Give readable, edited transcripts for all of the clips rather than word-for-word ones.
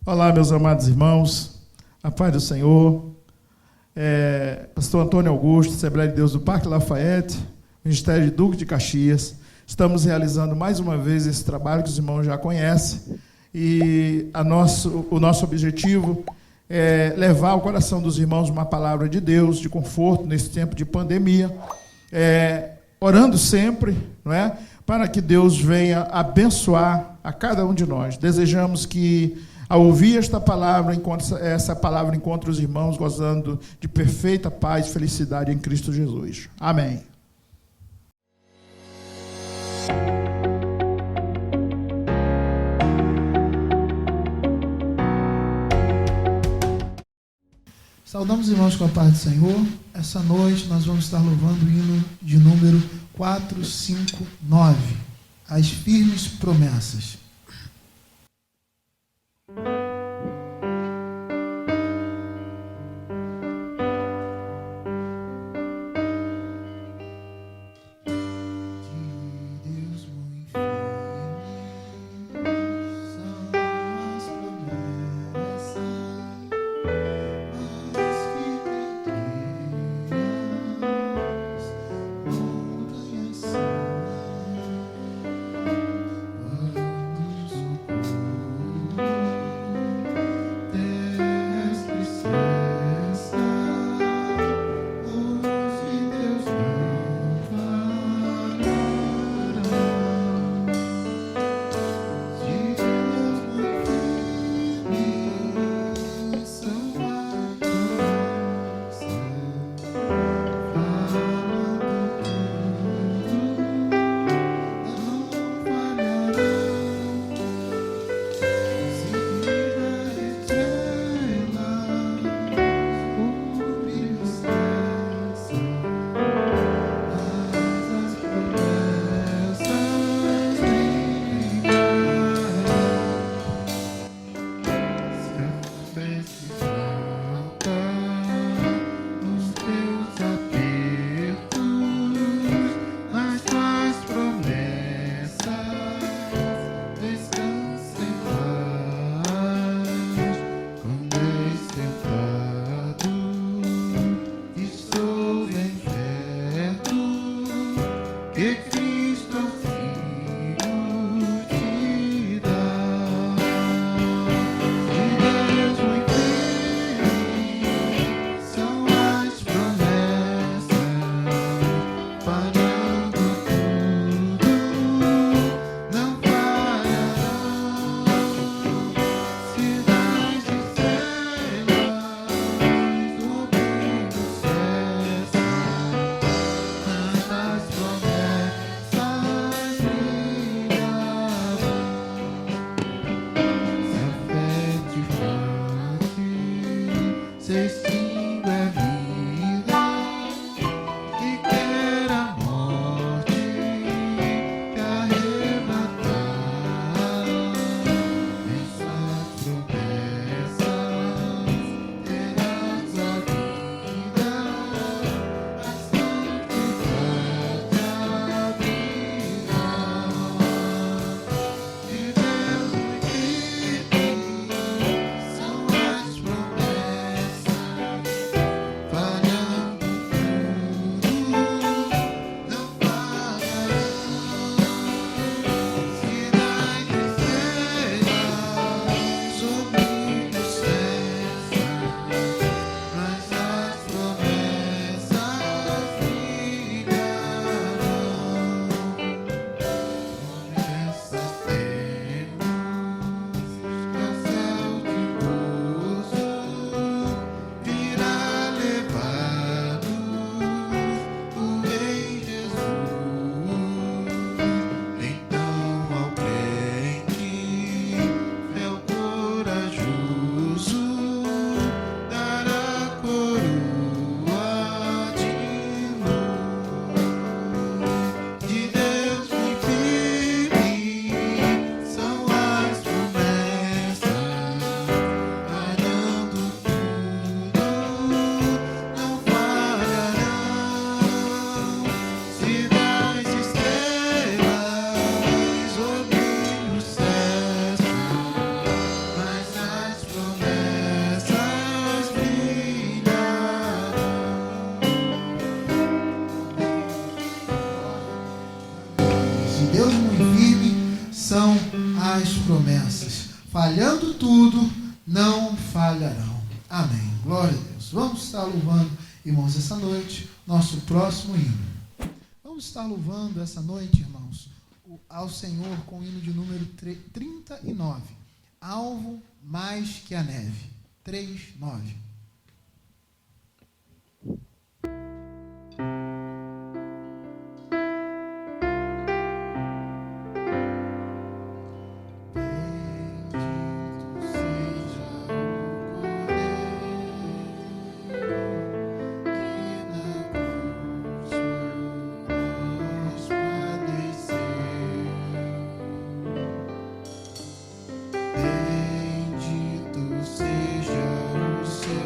Olá, meus amados irmãos, a paz do Senhor. Pastor Antônio Augusto, Assembleia de Deus do Parque Lafayette, Ministério de Duque de Caxias. Estamos realizando mais uma vez esse trabalho que os irmãos já conhecem, e o nosso objetivo é levar ao coração dos irmãos uma palavra de Deus, de conforto nesse tempo de pandemia, orando sempre, não é? Para que Deus venha abençoar a cada um de nós. Desejamos que, ao ouvir essa palavra encontre os irmãos gozando de perfeita paz e felicidade em Cristo Jesus. Amém. Saudamos os irmãos com a paz do Senhor. Essa noite nós vamos estar louvando o hino de número 459, As Firmes Promessas. E Deus muito firme são as promessas. Falhando tudo, não falharão. Amém. Glória a Deus. Vamos estar louvando, irmãos, essa noite, nosso próximo hino. Vamos estar louvando essa noite, irmãos, ao Senhor com o hino de número 39. Alvo mais que a neve. 3:9. Bendito seja o seu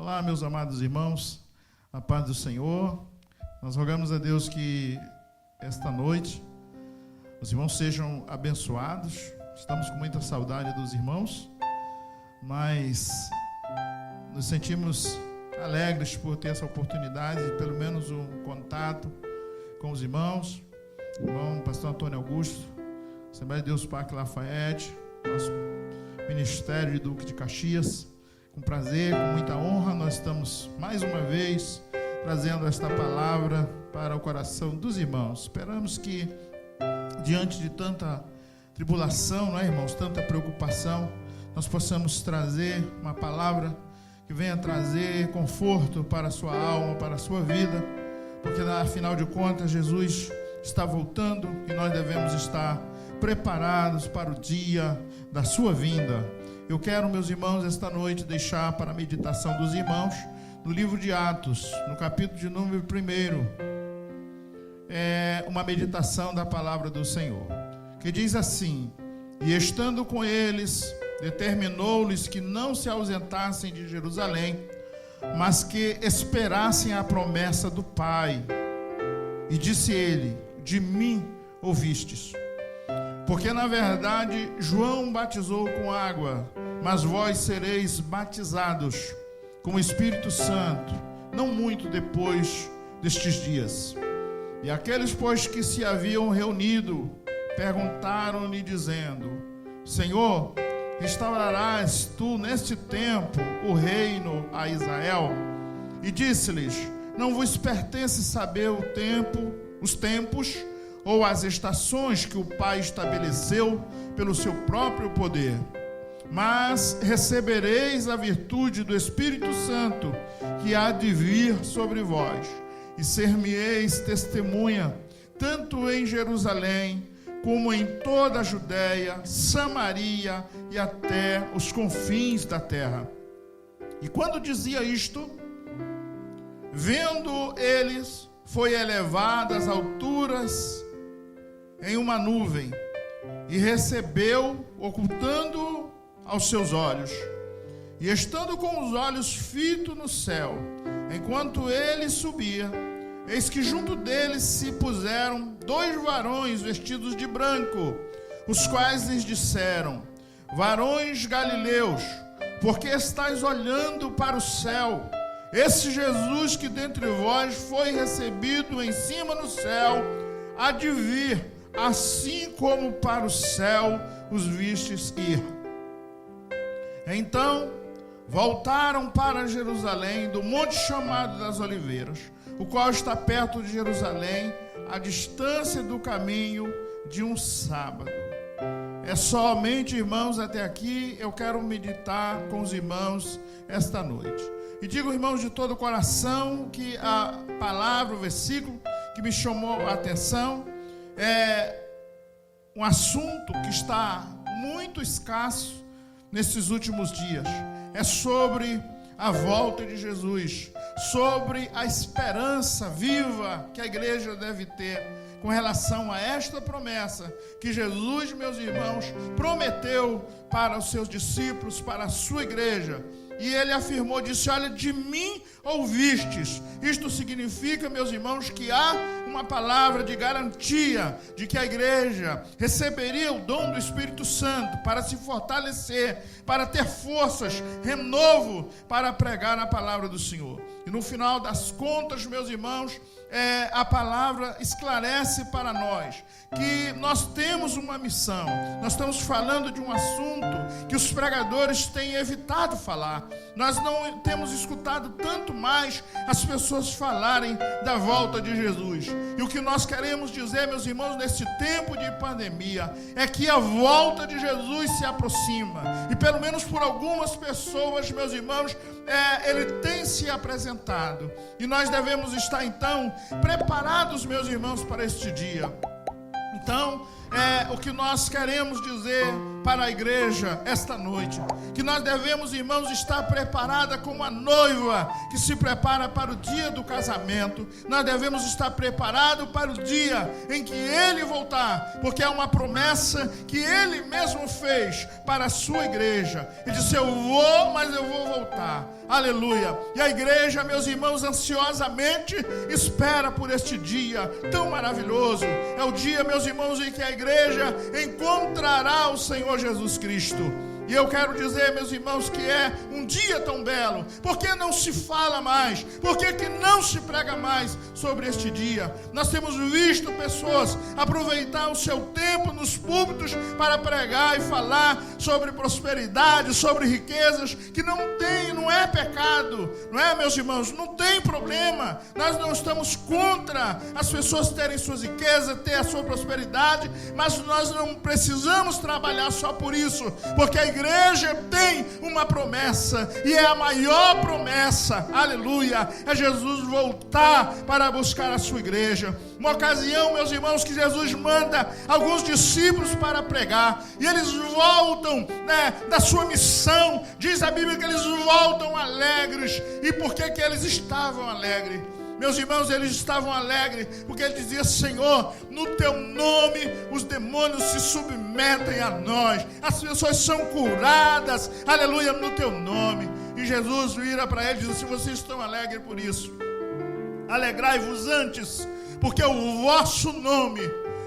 Olá, meus amados irmãos, a paz do Senhor. Nós rogamos a Deus que esta noite os irmãos sejam abençoados. Estamos com muita saudade dos irmãos, mas nos sentimos alegres por ter essa oportunidade de pelo menos um contato com os irmãos. Irmão pastor Antônio Augusto, Assembleia de Deus do Parque Lafayette, nosso Ministério de Duque de Caxias. Com prazer, com muita honra, nós estamos mais uma vez trazendo esta palavra para o coração dos irmãos. Esperamos que, diante de tanta tribulação, não é, irmãos, tanta preocupação, nós possamos trazer uma palavra que venha trazer conforto para a sua alma, para a sua vida, porque, afinal de contas, Jesus está voltando e nós devemos estar preparados para o dia da sua vinda. Eu quero, meus irmãos, esta noite deixar para a meditação dos irmãos no livro de Atos, no capítulo de número 1, uma meditação da palavra do Senhor, que diz assim: e estando com eles, determinou-lhes que não se ausentassem de Jerusalém, mas que esperassem a promessa do Pai. E disse ele: de mim ouvistes. Porque na verdade João batizou com água, mas vós sereis batizados com o Espírito Santo, não muito depois destes dias. E aqueles, pois, que se haviam reunido, perguntaram-lhe, dizendo: Senhor, restaurarás tu neste tempo o reino a Israel? E disse-lhes: não vos pertence saber os tempos ou as estações que o Pai estabeleceu pelo seu próprio poder. Mas recebereis a virtude do Espírito Santo, que há de vir sobre vós, e ser-me-eis testemunha, tanto em Jerusalém, como em toda a Judéia, Samaria e até os confins da terra. E quando dizia isto, vendo eles, foi elevado às alturas em uma nuvem, e recebeu, ocultando aos seus olhos. E estando com os olhos fitos no céu, enquanto ele subia, eis que junto deles se puseram 2 varões vestidos de branco, os quais lhes disseram: varões galileus, porque estáis olhando para o céu? Esse Jesus que dentre vós foi recebido em cima no céu, há de vir, assim como para o céu os vistes ir. Então voltaram para Jerusalém, do monte chamado das Oliveiras, o qual está perto de Jerusalém, à distância do caminho de um sábado. É somente, irmãos, até aqui eu quero meditar com os irmãos esta noite. E digo, irmãos, de todo o coração, que a palavra, o versículo que me chamou a atenção é um assunto que está muito escasso nesses últimos dias. É sobre a volta de Jesus, sobre a esperança viva que a igreja deve ter com relação a esta promessa que Jesus, meus irmãos, prometeu para os seus discípulos, para a sua igreja. E ele afirmou, disse: olha, de mim ouvistes. Isto significa, meus irmãos, que há uma palavra de garantia de que a igreja receberia o dom do Espírito Santo para se fortalecer, para ter forças, renovo, para pregar a palavra do Senhor. E no final das contas, meus irmãos, a palavra esclarece para nós que nós temos uma missão. Nós estamos falando de um assunto que os pregadores têm evitado falar. Nós não temos escutado tanto mais as pessoas falarem da volta de Jesus. E o que nós queremos dizer, meus irmãos, nesse tempo de pandemia, é que a volta de Jesus se aproxima. E pelo menos por algumas pessoas, meus irmãos, ele tem se apresentado. E nós devemos estar, então, preparados, meus irmãos, para este dia. Então, o que nós queremos dizer para a igreja esta noite. Que nós devemos, irmãos, estar preparada como a noiva que se prepara para o dia do casamento. Nós devemos estar preparados para o dia em que Ele voltar, porque é uma promessa que Ele mesmo fez para a sua igreja. Ele disse: eu vou, mas eu vou voltar. Aleluia. E a igreja, meus irmãos, ansiosamente espera por este dia tão maravilhoso. É o dia, meus irmãos, em que a igreja encontrará o Senhor Jesus Cristo. E eu quero dizer, meus irmãos, que é um dia tão belo. Por que não se fala mais? Por que não se prega mais sobre este dia? Nós temos visto pessoas aproveitar o seu tempo nos púlpitos para pregar e falar sobre prosperidade, sobre riquezas, que não é pecado, não é, meus irmãos? Não tem problema. Nós não estamos contra as pessoas terem suas riquezas, ter a sua prosperidade, mas nós não precisamos trabalhar só por isso, porque a igreja tem uma promessa, e é a maior promessa, aleluia, é Jesus voltar para buscar a sua igreja. Uma ocasião, meus irmãos, que Jesus manda alguns discípulos para pregar, e eles voltam, da sua missão. Diz a Bíblia que eles voltam alegres. E por que eles estavam alegres? Meus irmãos, eles estavam alegres porque ele dizia: Senhor, no teu nome os demônios se submetem a nós, as pessoas são curadas, aleluia, no teu nome. E Jesus vira para eles e diz: se vocês estão alegres por isso, alegrai-vos antes, porque o vosso nome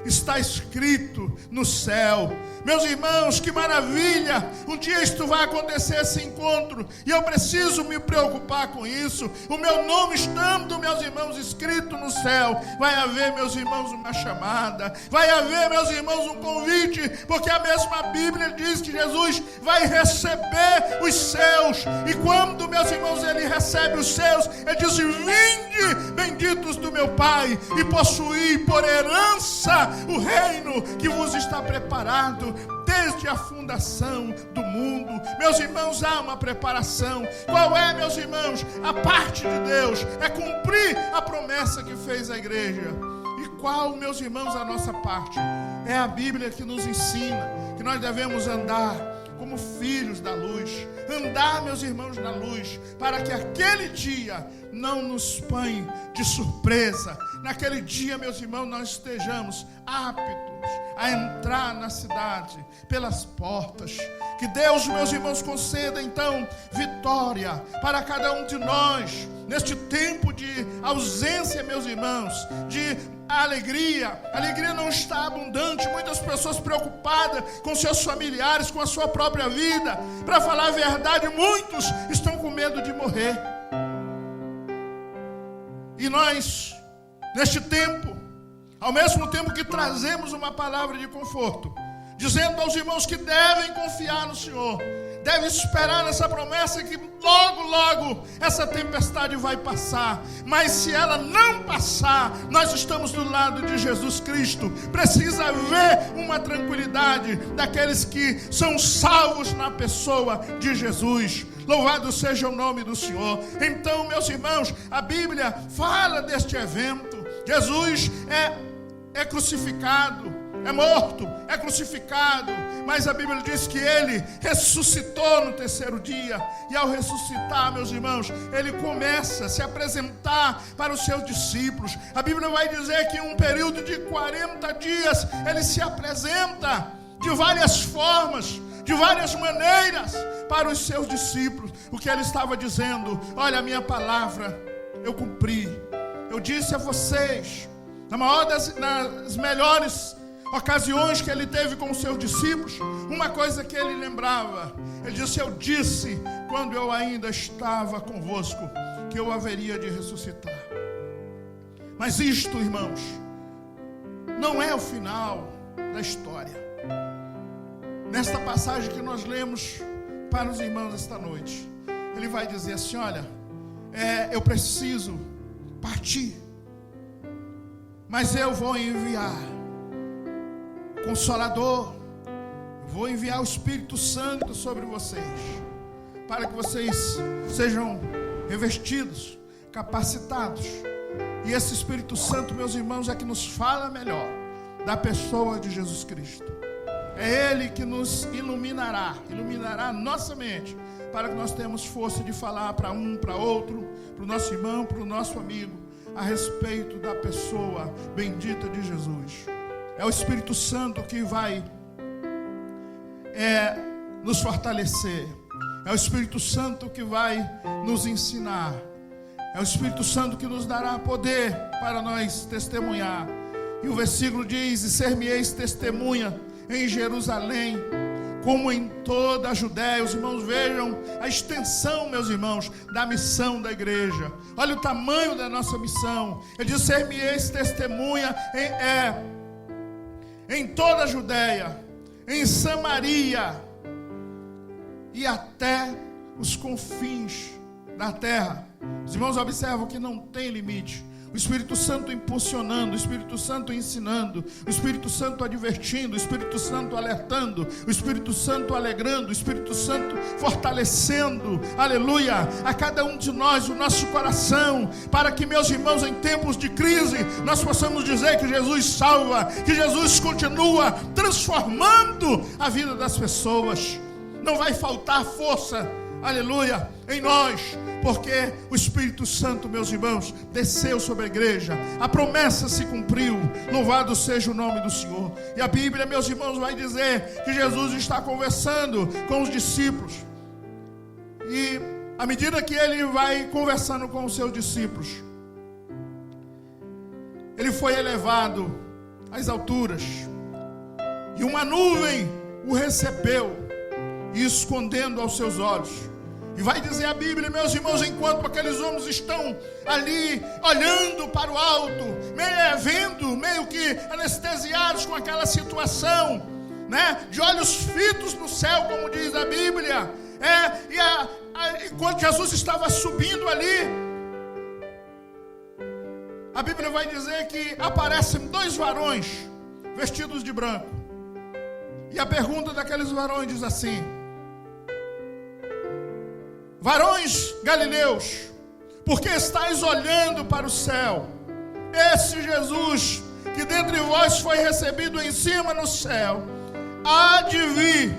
está escrito no céu. Meus irmãos, que maravilha! Um dia isto vai acontecer, esse encontro, e eu preciso me preocupar com isso. O meu nome estando, meus irmãos, escrito no céu. Vai haver, meus irmãos, uma chamada, vai haver, meus irmãos, um convite, porque a mesma Bíblia diz que Jesus vai receber os seus, e quando, meus irmãos, ele recebe os seus, ele diz: vinde, benditos do meu Pai, e possuí por herança o reino que vos está preparado desde a fundação do mundo. Meus irmãos, há uma preparação. Qual é, meus irmãos? A parte de Deus é cumprir a promessa que fez a igreja. E qual, meus irmãos, a nossa parte? É a Bíblia que nos ensina que nós devemos andar como filhos da luz. Andar, meus irmãos, na luz, para que aquele dia não nos põe de surpresa. Naquele dia, meus irmãos, nós estejamos aptos a entrar na cidade pelas portas. Que Deus, meus irmãos, conceda então vitória para cada um de nós neste tempo de ausência, meus irmãos, de alegria. A alegria não está abundante. Muitas pessoas preocupadas com seus familiares, com a sua própria vida. Para falar a verdade, muitos estão com medo de morrer. E nós, neste tempo, ao mesmo tempo que trazemos uma palavra de conforto, dizendo aos irmãos que devem confiar no Senhor, devem esperar nessa promessa que logo, logo essa tempestade vai passar. Mas se ela não passar, nós estamos do lado de Jesus Cristo. Precisa haver uma tranquilidade daqueles que são salvos na pessoa de Jesus. Louvado seja o nome do Senhor. Então, meus irmãos, a Bíblia fala deste evento. Jesus é crucificado, é morto, é crucificado, mas a Bíblia diz que ele ressuscitou no terceiro dia. E ao ressuscitar, meus irmãos, ele começa a se apresentar para os seus discípulos. A Bíblia vai dizer que em um período de 40 dias ele se apresenta de várias formas, de várias maneiras para os seus discípulos. O que ele estava dizendo: olha, a minha palavra eu cumpri. Eu disse a vocês, na maior das melhores ocasiões que ele teve com os seus discípulos, uma coisa que ele lembrava. Ele disse: eu disse quando eu ainda estava convosco que eu haveria de ressuscitar. Mas isto, irmãos, não é o final da história. Nesta passagem que nós lemos para os irmãos esta noite, ele vai dizer assim: olha, eu preciso partir, mas eu vou enviar Consolador, vou enviar o Espírito Santo sobre vocês, para que vocês sejam revestidos, capacitados. E esse Espírito Santo, meus irmãos, é que nos fala melhor da pessoa de Jesus Cristo. É Ele que nos iluminará a nossa mente, para que nós tenhamos força de falar para um, para outro, para o nosso irmão, para o nosso amigo, a respeito da pessoa bendita de Jesus. É o Espírito Santo que vai nos fortalecer. É o Espírito Santo que vai nos ensinar. É o Espírito Santo que nos dará poder para nós testemunhar. E o versículo diz: e ser-me-eis testemunha em Jerusalém, como em toda a Judéia. Os irmãos vejam a extensão, meus irmãos, da missão da igreja. Olha o tamanho da nossa missão. Ele diz: ser-me-eis testemunha em toda a Judéia, em Samaria e até os confins da terra. Os irmãos observam que não tem limite. O Espírito Santo impulsionando, o Espírito Santo ensinando, o Espírito Santo advertindo, o Espírito Santo alertando, o Espírito Santo alegrando, o Espírito Santo fortalecendo, aleluia, a cada um de nós, o nosso coração, para que, meus irmãos, em tempos de crise, nós possamos dizer que Jesus salva, que Jesus continua transformando a vida das pessoas. Não vai faltar força, aleluia, em nós, porque o Espírito Santo, meus irmãos, desceu sobre a igreja, a promessa se cumpriu, louvado seja o nome do Senhor. E a Bíblia, meus irmãos, vai dizer que Jesus está conversando com os discípulos, e à medida que ele vai conversando com os seus discípulos, ele foi elevado às alturas, e uma nuvem o recebeu, e escondendo aos seus olhos. E vai dizer a Bíblia, meus irmãos, enquanto aqueles homens estão ali olhando para o alto, meio que anestesiados com aquela situação, né? De olhos fitos no céu, como diz a Bíblia. Enquanto Jesus estava subindo ali, a Bíblia vai dizer que aparecem 2 varões vestidos de branco. E a pergunta daqueles varões diz assim: varões galileus, por que estáis olhando para o céu? Esse Jesus, que dentre vós foi recebido em cima no céu, há de vir,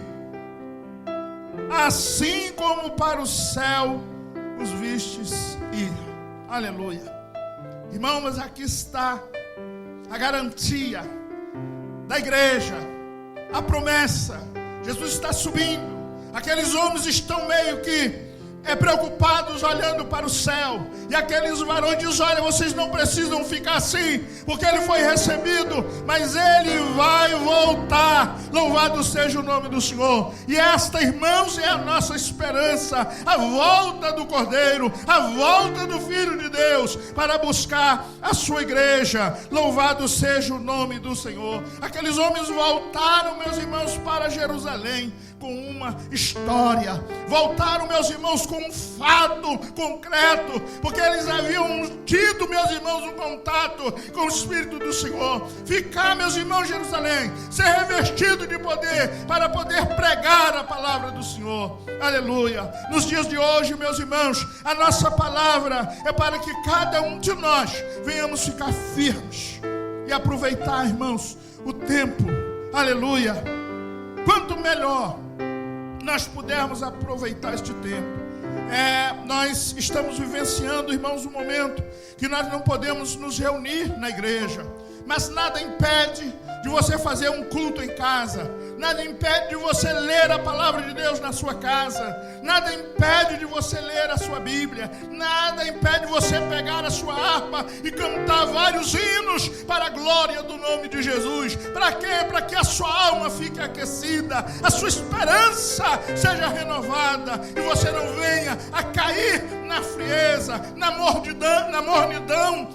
assim como para o céu os vistes ir. Aleluia. Irmão, mas aqui está a garantia da igreja, a promessa. Jesus está subindo. Aqueles homens estão meio que preocupados, olhando para o céu. E aqueles varões dizem: olha, vocês não precisam ficar assim, porque ele foi recebido, mas ele vai voltar. Louvado seja o nome do Senhor. E esta, irmãos, é a nossa esperança, a volta do Cordeiro, a volta do Filho de Deus, para buscar a sua igreja. Louvado seja o nome do Senhor. Aqueles homens voltaram, meus irmãos, para Jerusalém com uma história. Voltaram, meus irmãos, com um fato concreto, porque eles haviam tido, meus irmãos, um contato com o Espírito do Senhor. Ficar, meus irmãos, em Jerusalém, ser revestido de poder, para poder pregar a palavra do Senhor. Aleluia. Nos dias de hoje, meus irmãos, a nossa palavra é para que cada um de nós venhamos ficar firmes e aproveitar, irmãos, o tempo. Aleluia. Quanto melhor nós pudermos aproveitar este tempo. Nós estamos vivenciando, irmãos, um momento que nós não podemos nos reunir na igreja, mas nada impede de você fazer um culto em casa, nada impede de você ler a palavra de Deus na sua casa, nada impede de você ler a sua Bíblia, nada impede de você pegar a sua harpa e cantar vários hinos para a glória do nome de Jesus. Para quê? Para que a sua alma fique aquecida, a sua esperança seja renovada e você não venha a cair na frieza, na mornidão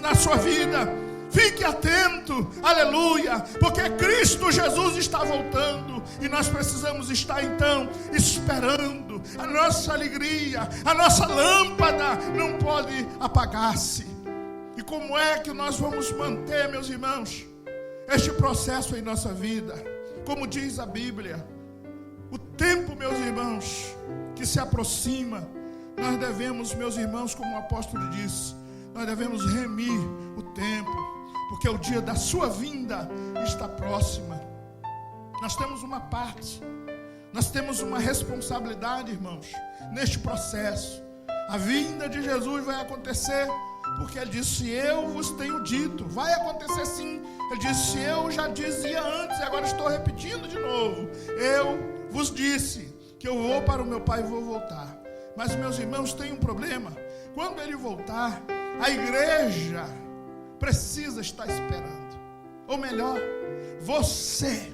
na sua vida. Fique atento, aleluia, porque Cristo Jesus está voltando e nós precisamos estar então esperando. A nossa alegria, a nossa lâmpada não pode apagar-se. E como é que nós vamos manter, meus irmãos, este processo em nossa vida? Como diz a Bíblia, o tempo, meus irmãos, que se aproxima, nós devemos, meus irmãos, como o apóstolo disse, nós devemos remir o tempo, porque o dia da sua vinda está próxima. Nós temos uma parte, nós temos uma responsabilidade, irmãos, neste processo. A vinda de Jesus vai acontecer, porque Ele disse: eu vos tenho dito. Vai acontecer sim. Ele disse: eu já dizia antes, e agora estou repetindo de novo. Eu vos disse que eu vou para o meu Pai e vou voltar. Mas, meus irmãos, tem um problema. Quando Ele voltar, a igreja precisa estar esperando. Ou melhor, você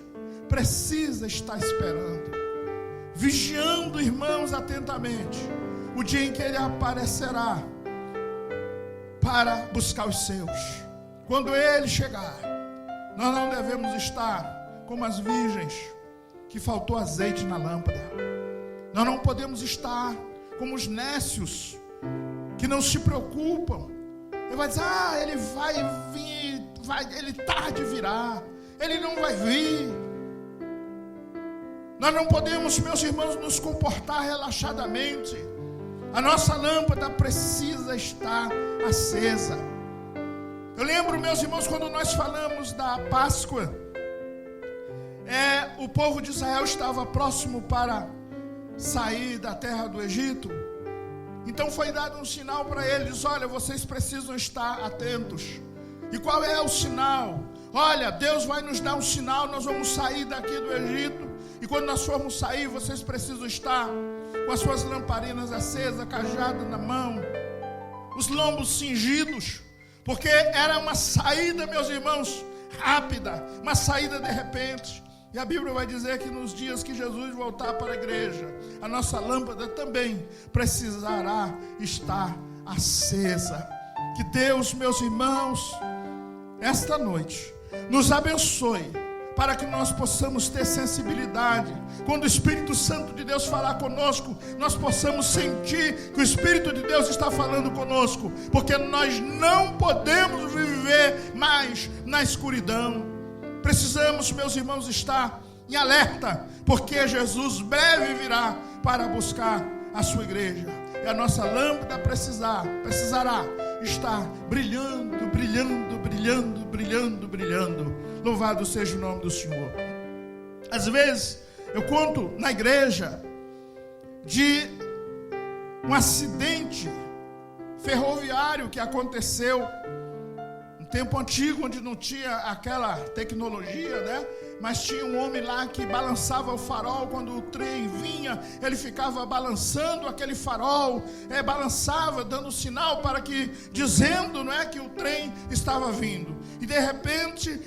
precisa estar esperando, vigiando, irmãos, atentamente o dia em que Ele aparecerá para buscar os seus. Quando Ele chegar, nós não devemos estar como as virgens que faltou azeite na lâmpada. Nós não podemos estar como os nécios que não se preocupam. Ele vai dizer: ele vai vir, ele tarde virá, ele não vai vir. Nós não podemos, meus irmãos, nos comportar relaxadamente. A nossa lâmpada precisa estar acesa. Eu lembro, meus irmãos, quando nós falamos da Páscoa, o povo de Israel estava próximo para sair da terra do Egito. Então foi dado um sinal para eles: olha, vocês precisam estar atentos. E qual é o sinal? Olha, Deus vai nos dar um sinal, nós vamos sair daqui do Egito. E quando nós formos sair, vocês precisam estar com as suas lamparinas acesas, cajado na mão, os lombos cingidos, porque era uma saída, meus irmãos, rápida, uma saída de repente. E a Bíblia vai dizer que nos dias que Jesus voltar para a igreja, a nossa lâmpada também precisará estar acesa. Que Deus, meus irmãos, esta noite nos abençoe, para que nós possamos ter sensibilidade. Quando o Espírito Santo de Deus falar conosco, nós possamos sentir que o Espírito de Deus está falando conosco, porque nós não podemos viver mais na escuridão. Precisamos, meus irmãos, estar em alerta, porque Jesus breve virá para buscar a sua igreja. E a nossa lâmpada precisará estar brilhando, brilhando, brilhando, brilhando, brilhando. Louvado seja o nome do Senhor. Às vezes eu conto na igreja de um acidente ferroviário que aconteceu um tempo antigo, onde não tinha aquela tecnologia, né? Mas tinha um homem lá que balançava o farol. Quando o trem vinha, ele ficava balançando aquele farol, balançava, dando sinal para que, dizendo, não é, que o trem estava vindo. E de repente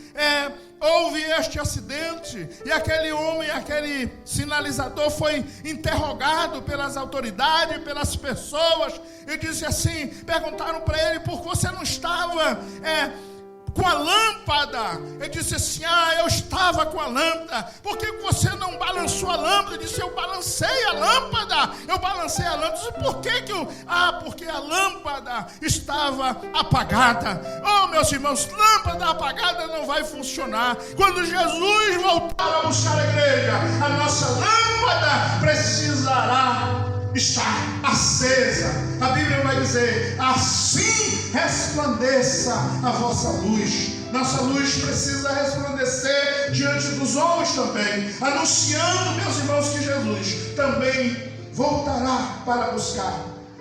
houve este acidente, e aquele homem, aquele sinalizador foi interrogado pelas autoridades, pelas pessoas, e disse assim, perguntaram para ele: por que você não estava com a lâmpada? Ele disse assim: eu estava com a lâmpada. Por que você não balançou a lâmpada? Ele disse: eu balancei a lâmpada. Eu balancei a lâmpada. Disse, por que que eu... porque a lâmpada estava apagada. Oh, meus irmãos, lâmpada apagada não vai funcionar. Quando Jesus voltar a buscar a igreja, a nossa lâmpada precisará estar acesa. A Bíblia vai dizer: assim resplandeça a vossa luz. Nossa luz precisa resplandecer diante dos homens também, anunciando, meus irmãos, que Jesus também voltará para buscar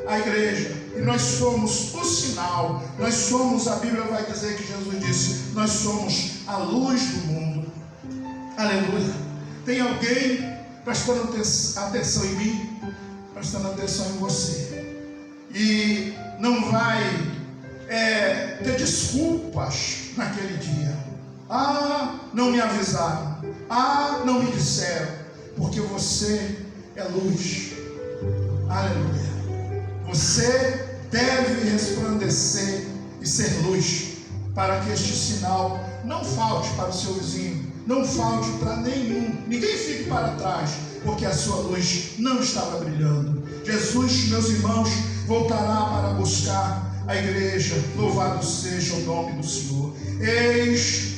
a igreja. E nós somos o sinal. Nós somos, a Bíblia vai dizer que Jesus disse: nós somos a luz do mundo. Aleluia. Tem alguém prestando atenção em mim, prestando atenção em você, e não vai ter desculpas naquele dia. Não me avisaram, não me disseram, porque você é luz. Aleluia. Você deve resplandecer e ser luz, para que este sinal não falte para o seu vizinho, não falte para ninguém fique para trás, porque a sua luz não estava brilhando. Jesus, meus irmãos, voltará para buscar a igreja. Louvado seja o nome do Senhor. Eis,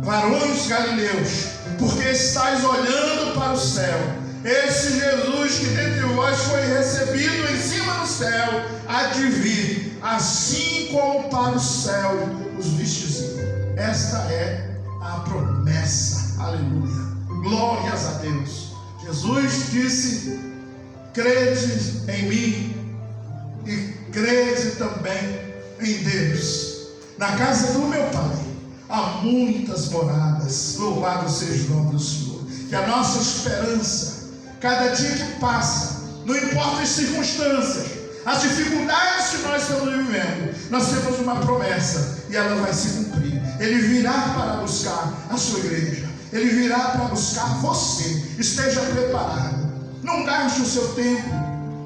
varões galileus, porque estáis olhando para o céu, esse Jesus que dentre vós foi recebido em cima do céu, há de vir, assim como para o céu os vistes. Esta é a promessa. Aleluia. Glórias a Deus. Jesus disse: crede em mim e crede também em Deus. Na casa do meu Pai há muitas moradas. Louvado seja o nome do Senhor. Que a nossa esperança, cada dia que passa, não importa as circunstâncias, as dificuldades que nós estamos vivendo, nós temos uma promessa e ela vai se cumprir. Ele virá para buscar a sua igreja. Ele virá para buscar você. Esteja preparado. Não gaste o seu tempo,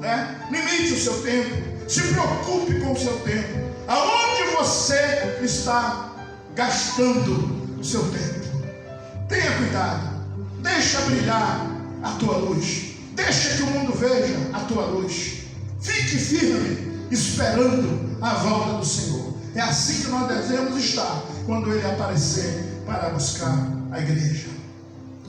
né? Limite o seu tempo. Se preocupe com o seu tempo. Aonde você está gastando o seu tempo? Tenha cuidado. Deixa brilhar a tua luz. Deixa que o mundo veja a tua luz. Fique firme, esperando a volta do Senhor. É assim que nós devemos estar quando Ele aparecer para buscar a igreja.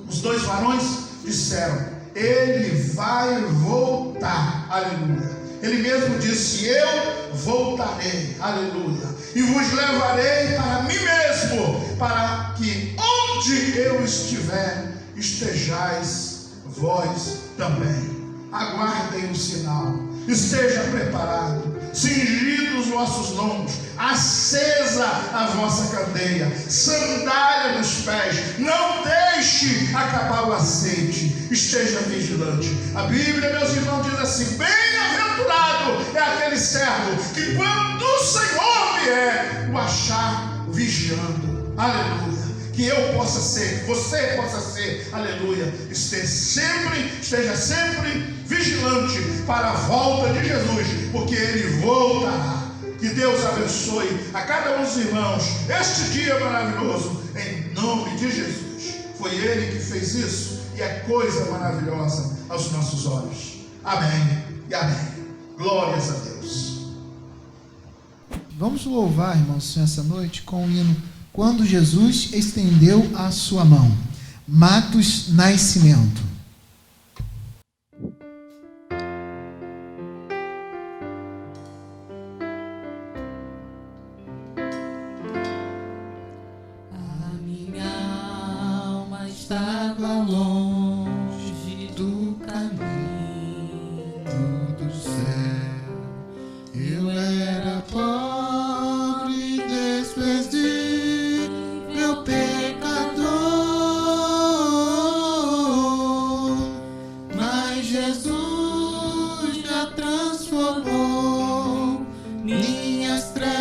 Os dois varões disseram: Ele vai voltar. Aleluia. Ele mesmo disse: eu voltarei. Aleluia. E vos levarei para mim mesmo, para que onde eu estiver, estejais vós também. Aguardem o sinal. Esteja preparado. Cingidos os vossos lombos, acesa a vossa candeia, sandália nos pés, não deixe acabar o azeite, esteja vigilante. A Bíblia, meus irmãos, diz assim: bem-aventurado é aquele servo que quando o Senhor vier, o achar vigiando. Aleluia. Que eu possa ser, que você possa ser, aleluia, esteja sempre vigilante para a volta de Jesus, porque Ele voltará. Que Deus abençoe a cada um dos irmãos este dia maravilhoso, em nome de Jesus. Foi Ele que fez isso e é coisa maravilhosa aos nossos olhos. Amém e amém. Glórias a Deus. Vamos louvar, irmãos, essa noite com o hino Quando Jesus estendeu a sua mão. Matos Nascimento. A minha alma estava longe do caminho do céu. Eu era pobre e desprezível pecador, mas Jesus já transformou minhas trevas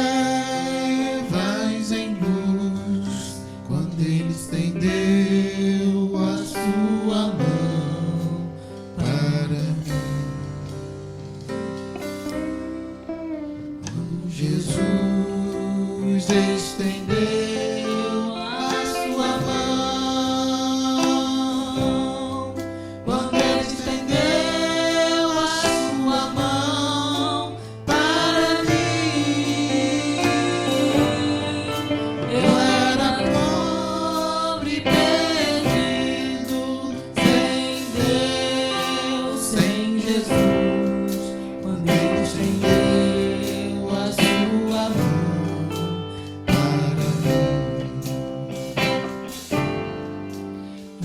em luz, quando Ele estendeu a sua mão para mim. Quando Jesus estendeu a sua mão, quando Ele estendeu a sua mão para mim, eu era pobre e perdido, sem Deus, sem Jesus, quando Ele estendeu a sua mão para mim.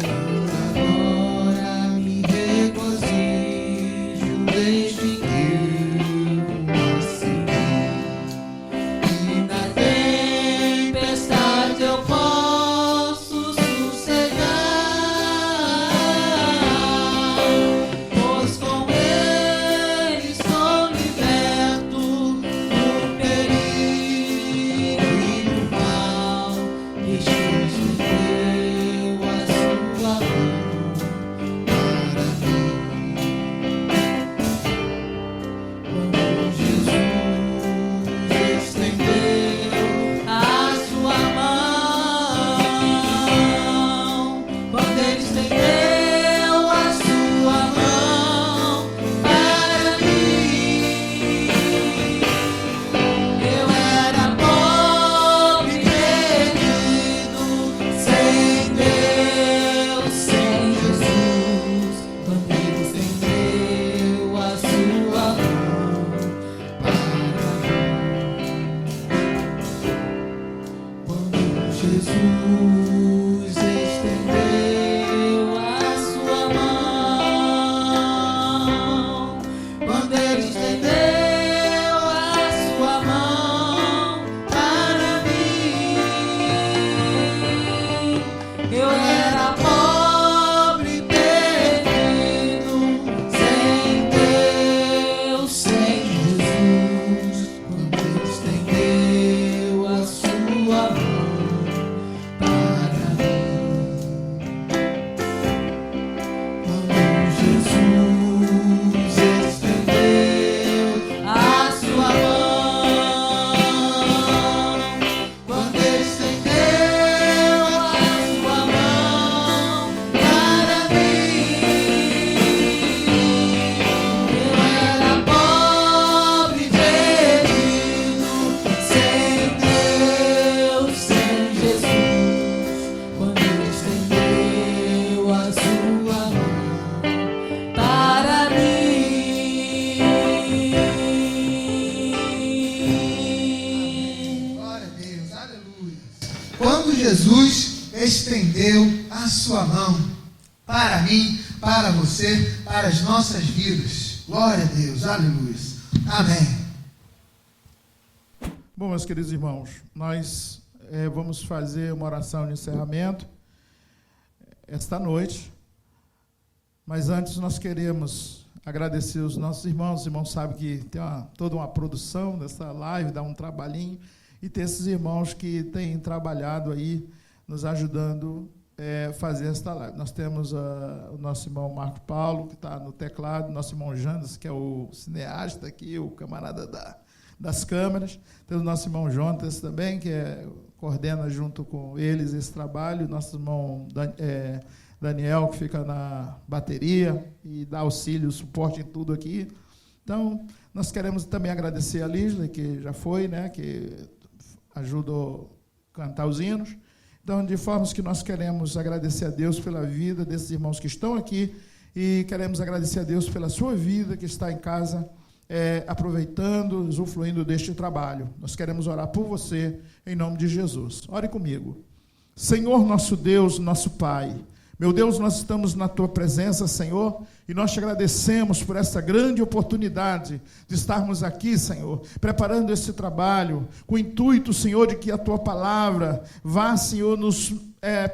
Eu agora me regozijo desde que eu segui, e na tempestade eu posso sossegar, pois com Ele sou liberto do perigo e do mal. Jesus me deu a sua mão para mim. Jesus estendeu a sua mão para mim, para você, para as nossas vidas. Glória a Deus, aleluia. Amém. Bom, meus queridos irmãos, nós vamos fazer uma oração de encerramento esta noite, mas antes nós queremos agradecer os nossos irmãos. Os irmãos sabem que tem toda uma produção dessa live, dá um trabalhinho, e tem esses irmãos que têm trabalhado aí, nos ajudando a fazer esta live. Nós temos o nosso irmão Marco Paulo, que está no teclado, nosso irmão Jandas, que é o cineasta aqui, o camarada das câmeras. Temos o nosso irmão Jonas também, que coordena junto com eles esse trabalho. Nosso irmão Daniel, que fica na bateria e dá auxílio, suporte em tudo aqui. Então, nós queremos também agradecer a Lígia, que já foi, né, que ajudou a cantar os hinos. Então, de forma que nós queremos agradecer a Deus pela vida desses irmãos que estão aqui e queremos agradecer a Deus pela sua vida que está em casa, aproveitando, usufruindo deste trabalho. Nós queremos orar por você, em nome de Jesus. Ore comigo. Senhor, nosso Deus, nosso Pai, meu Deus, nós estamos na Tua presença, Senhor, e nós te agradecemos por essa grande oportunidade de estarmos aqui, Senhor, preparando esse trabalho, com o intuito, Senhor, de que a Tua palavra vá, Senhor, nos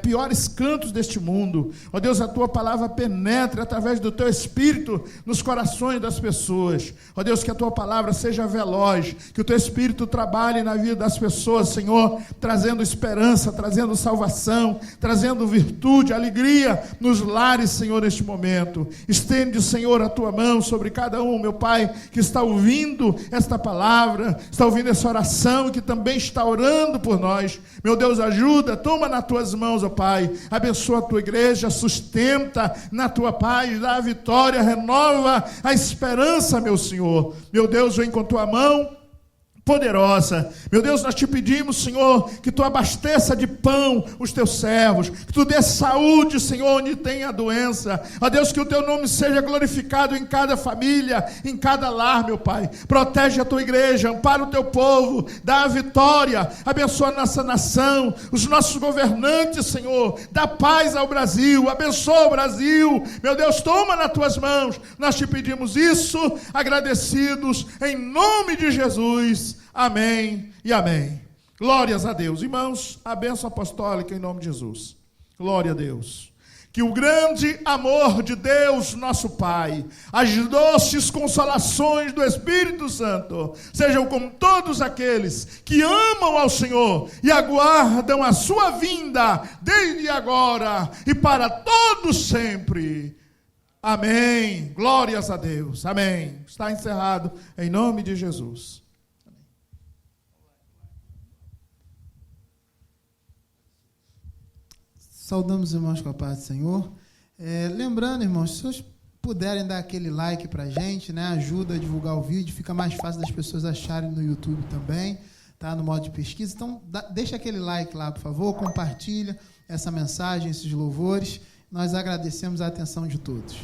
piores cantos deste mundo. Ó Deus, a Tua palavra penetre através do Teu Espírito nos corações das pessoas. Ó Deus, que a Tua palavra seja veloz, que o Teu Espírito trabalhe na vida das pessoas, Senhor, trazendo esperança, trazendo salvação, trazendo virtude, alegria nos lares, Senhor, neste momento. Estende, Senhor, a Tua mão sobre cada um, meu Pai, que está ouvindo esta palavra, está ouvindo essa oração e que também está orando por nós. Meu Deus, ajuda, toma nas Tuas mãos, ó Pai, abençoa a Tua igreja, sustenta na Tua paz, dá a vitória, renova a esperança, meu Senhor. Meu Deus, vem com Tua mão poderosa. Meu Deus, nós te pedimos, Senhor, que Tu abasteça de pão os Teus servos, que Tu dê saúde, Senhor, onde tem a doença. Ó Deus, que o Teu nome seja glorificado em cada família, em cada lar, meu Pai. Protege a Tua igreja, ampara o Teu povo, dá a vitória, abençoa a nossa nação, os nossos governantes, Senhor, dá paz ao Brasil, abençoa o Brasil. Meu Deus, toma nas Tuas mãos. Nós te pedimos isso, agradecidos, em nome de Jesus. Amém e amém. Glórias a Deus. Irmãos, a bênção apostólica em nome de Jesus. Glória a Deus. Que o grande amor de Deus, nosso Pai, as doces consolações do Espírito Santo, sejam com todos aqueles que amam ao Senhor e aguardam a sua vinda, desde agora e para todos sempre. Amém. Glórias a Deus. Amém. Está encerrado em nome de Jesus. Saudamos os irmãos com a paz do Senhor. Lembrando, irmãos, se vocês puderem dar aquele like pra gente, né, ajuda a divulgar o vídeo, fica mais fácil das pessoas acharem no YouTube também, tá, no modo de pesquisa. Então, deixa aquele like lá, por favor, compartilha essa mensagem, esses louvores. Nós agradecemos a atenção de todos.